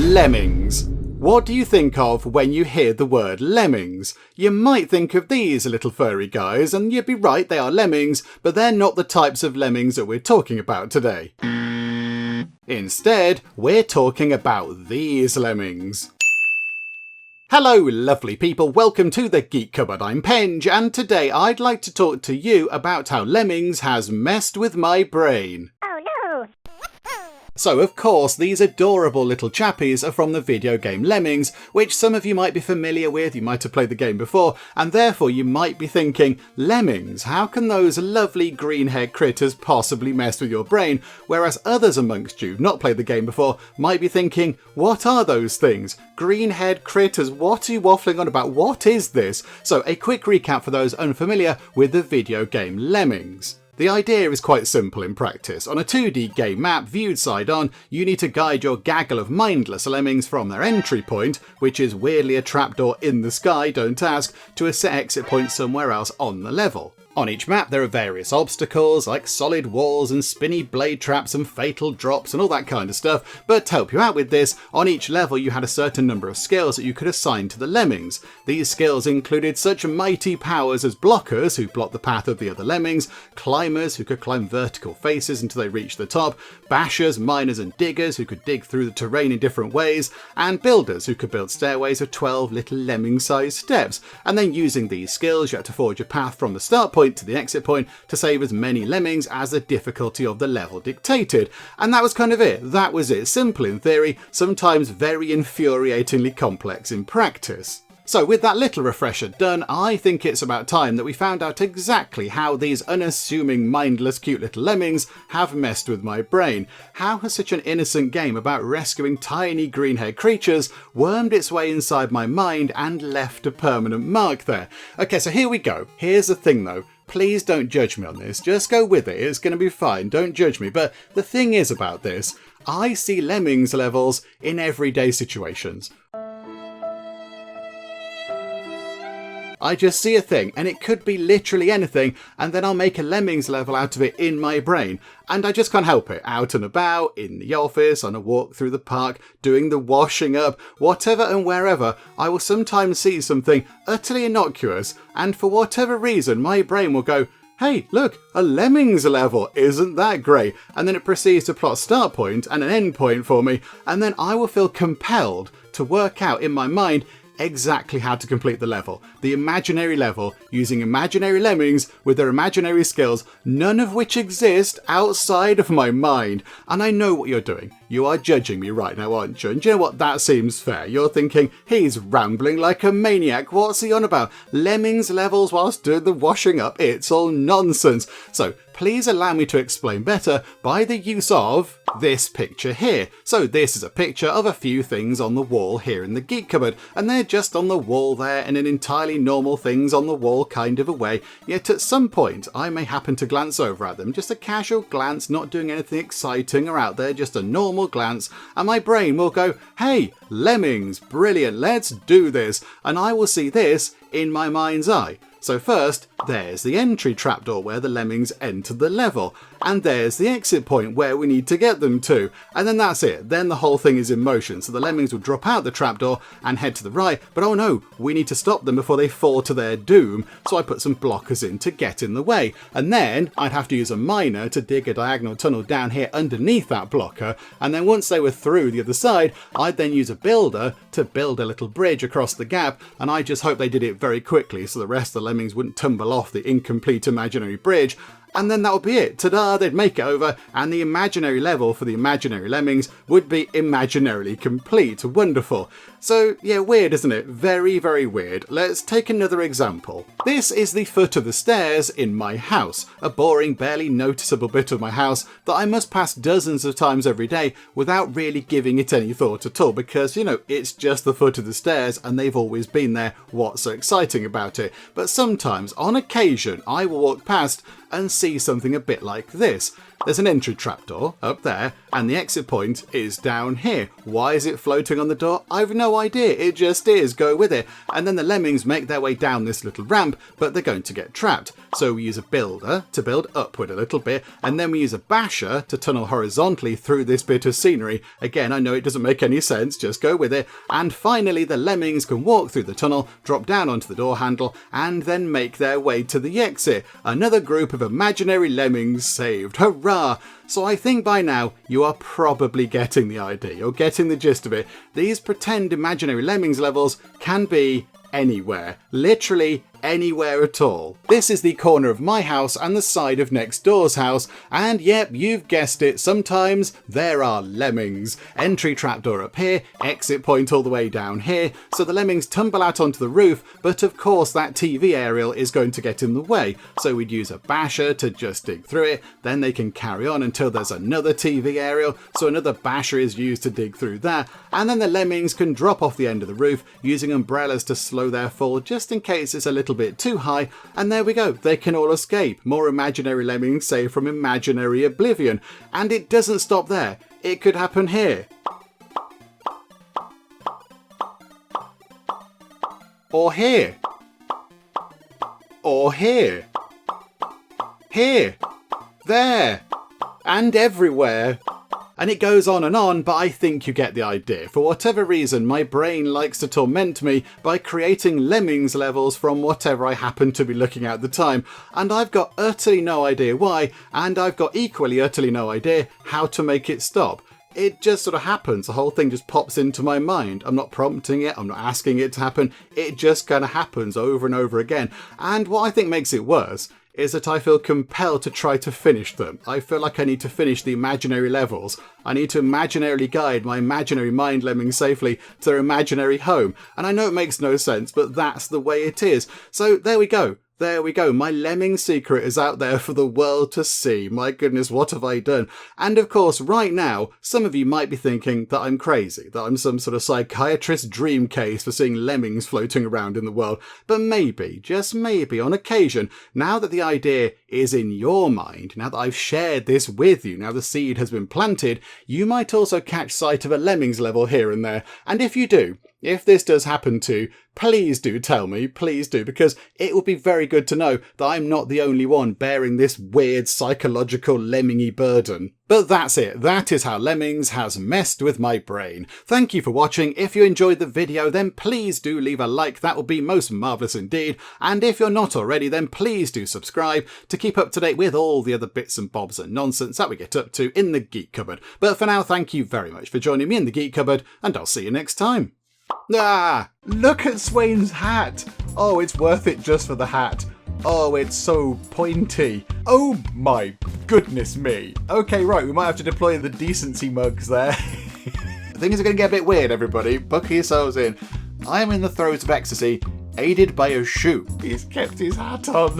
Lemmings. What do you think of when you hear the word lemmings? You might think of these little furry guys, and you'd be right, they are lemmings, but they're not the types of lemmings that we're talking about today. Instead, we're talking about these lemmings. Hello lovely people, welcome to the Geek Cupboard. I'm Penge, and today I'd like to talk to you about how Lemmings has messed with my brain. Oh no! So of course, these adorable little chappies are from the video game Lemmings, which some of you might be familiar with, you might have played the game before, and therefore you might be thinking, Lemmings, how can those lovely green-haired critters possibly mess with your brain? Whereas others amongst you, not played the game before, might be thinking, what are those things? Green-haired critters, what are you waffling on about? What is this? So a quick recap for those unfamiliar with the video game Lemmings. The idea is quite simple in practice. On a 2D game map viewed side on, you need to guide your gaggle of mindless lemmings from their entry point, which is weirdly a trapdoor in the sky, don't ask, to a set exit point somewhere else on the level. On each map there are various obstacles like solid walls and spinny blade traps and fatal drops and all that kind of stuff, but to help you out with this, on each level you had a certain number of skills that you could assign to the lemmings. These skills included such mighty powers as blockers, who block the path of the other lemmings, climbers, who could climb vertical faces until they reached the top, bashers, miners and diggers, who could dig through the terrain in different ways, and builders, who could build stairways of 12 little lemming-sized steps. And then using these skills you had to forge a path from the start point to the exit point to save as many lemmings as the difficulty of the level dictated. And that was kind of it. That was it. Simple in theory, sometimes very infuriatingly complex in practice. So with that little refresher done, I think it's about time that we found out exactly how these unassuming, mindless, cute little lemmings have messed with my brain. How has such an innocent game about rescuing tiny green-haired creatures wormed its way inside my mind and left a permanent mark there? Okay, so here we go. Here's the thing though. Please don't judge me on this. Just go with it. It's going to be fine. Don't judge me. But the thing is about this, I see lemmings levels in everyday situations. I just see a thing, and it could be literally anything, and then I'll make a lemmings level out of it in my brain. And I just can't help it. Out and about, in the office, on a walk through the park, doing the washing up, whatever and wherever, I will sometimes see something utterly innocuous, and for whatever reason, my brain will go, hey, look, a lemmings level, isn't that great? And then it proceeds to plot a start point and an end point for me, and then I will feel compelled to work out in my mind exactly how to complete the level. The imaginary level, using imaginary lemmings with their imaginary skills, none of which exist outside of my mind. And I know what you're doing. You are judging me right now, aren't you? And do you know what? That seems fair. You're thinking, he's rambling like a maniac. What's he on about? Lemmings levels whilst doing the washing up? It's all nonsense. So please allow me to explain better by the use of this picture here. So this is a picture of a few things on the wall here in the Geek Cupboard, and they're just on the wall there in an entirely normal things on the wall kind of a way, yet at some point I may happen to glance over at them, just a casual glance, not doing anything exciting or out there, just a normal glance, and my brain will go, hey, lemmings, brilliant, let's do this, and I will see this in my mind's eye. So first, there's the entry trapdoor where the lemmings enter the level, and there's the exit point where we need to get them to, and then that's it. Then the whole thing is in motion, so the lemmings will drop out the trapdoor and head to the right, but oh no, we need to stop them before they fall to their doom, so I put some blockers in to get in the way, and then I'd have to use a miner to dig a diagonal tunnel down here underneath that blocker, and then once they were through the other side, I'd then use a builder to build a little bridge across the gap, and I just hope they did it very quickly so the rest of the lemmings wouldn't tumble off the incomplete imaginary bridge, and then that would be it. Ta-da, they'd make it over, and the imaginary level for the imaginary lemmings would be imaginarily complete. Wonderful. So, yeah, weird, isn't it? Very, very weird. Let's take another example. This is the foot of the stairs in my house, a boring, barely noticeable bit of my house that I must pass dozens of times every day without really giving it any thought at all, because, you know, it's just the foot of the stairs and they've always been there. What's so exciting about it? But sometimes, on occasion, I will walk past and see something a bit like this. there's an entry trapdoor up there, and the exit point is down here. Why is it floating on the door? I've no idea. It just is. Go with it. And then the lemmings make their way down this little ramp, but they're going to get trapped. So we use a builder to build upward a little bit, and then we use a basher to tunnel horizontally through this bit of scenery. Again, I know it doesn't make any sense, just go with it. And finally, the lemmings can walk through the tunnel, drop down onto the door handle, and then make their way to the exit. Another group of imaginary lemmings saved. Hurrah! So I think by now you are probably getting the idea. You're getting the gist of it. These pretend imaginary lemmings levels can be anywhere. Literally anywhere at all. This is the corner of my house and the side of next door's house, and yep, you've guessed it, sometimes there are lemmings. Entry trapdoor up here, exit point all the way down here, so the lemmings tumble out onto the roof, but of course that TV aerial is going to get in the way, so we'd use a basher to just dig through it, then they can carry on until there's another TV aerial, so another basher is used to dig through that, and then the lemmings can drop off the end of the roof using umbrellas to slow their fall just in case it's a little bit too high, and there we go, they can all escape. More imaginary lemmings saved from imaginary oblivion. And it doesn't stop there. It could happen here. Or here. Or here. Here. There. And everywhere. And it goes on, but I think you get the idea. For whatever reason, my brain likes to torment me by creating lemmings levels from whatever I happen to be looking at the time. And I've got utterly no idea why, and I've got equally utterly no idea how to make it stop. It just sort of happens. The whole thing just pops into my mind. I'm not prompting it. I'm not asking it to happen. It just kind of happens over and over again. And what I think makes it worse is that I feel compelled to try to finish them. I feel like I need to finish the imaginary levels. I need to imaginarily guide my imaginary mind lemmings safely to their imaginary home. And I know it makes no sense, but that's the way it is. So there we go. There we go. My lemming secret is out there for the world to see. My goodness, what have I done? And of course, right now, some of you might be thinking that I'm crazy, that I'm some sort of psychiatrist dream case for seeing lemmings floating around in the world. But maybe, just maybe, on occasion, now that the idea is in your mind, now that I've shared this with you, now the seed has been planted, you might also catch sight of a lemmings level here and there. And if you do, if this does happen to, please do tell me, please do, because it would be very good to know that I'm not the only one bearing this weird psychological lemmingy burden. But that's it, that is how Lemmings has messed with my brain. Thank you for watching. If you enjoyed the video, then please do leave a like, that would be most marvellous indeed. And if you're not already, then please do subscribe to keep up to date with all the other bits and bobs and nonsense that we get up to in the Geek Cupboard. But for now, thank you very much for joining me in the Geek Cupboard, and I'll see you next time. Ah, look at Swain's hat. Oh, it's worth it just for the hat. Oh, it's so pointy. Oh my goodness me. Okay, right, we might have to deploy the decency mugs there. Things are going to get a bit weird, everybody. Buckle yourselves in. I am in the throes of ecstasy, aided by a shoe. He's kept his hat on.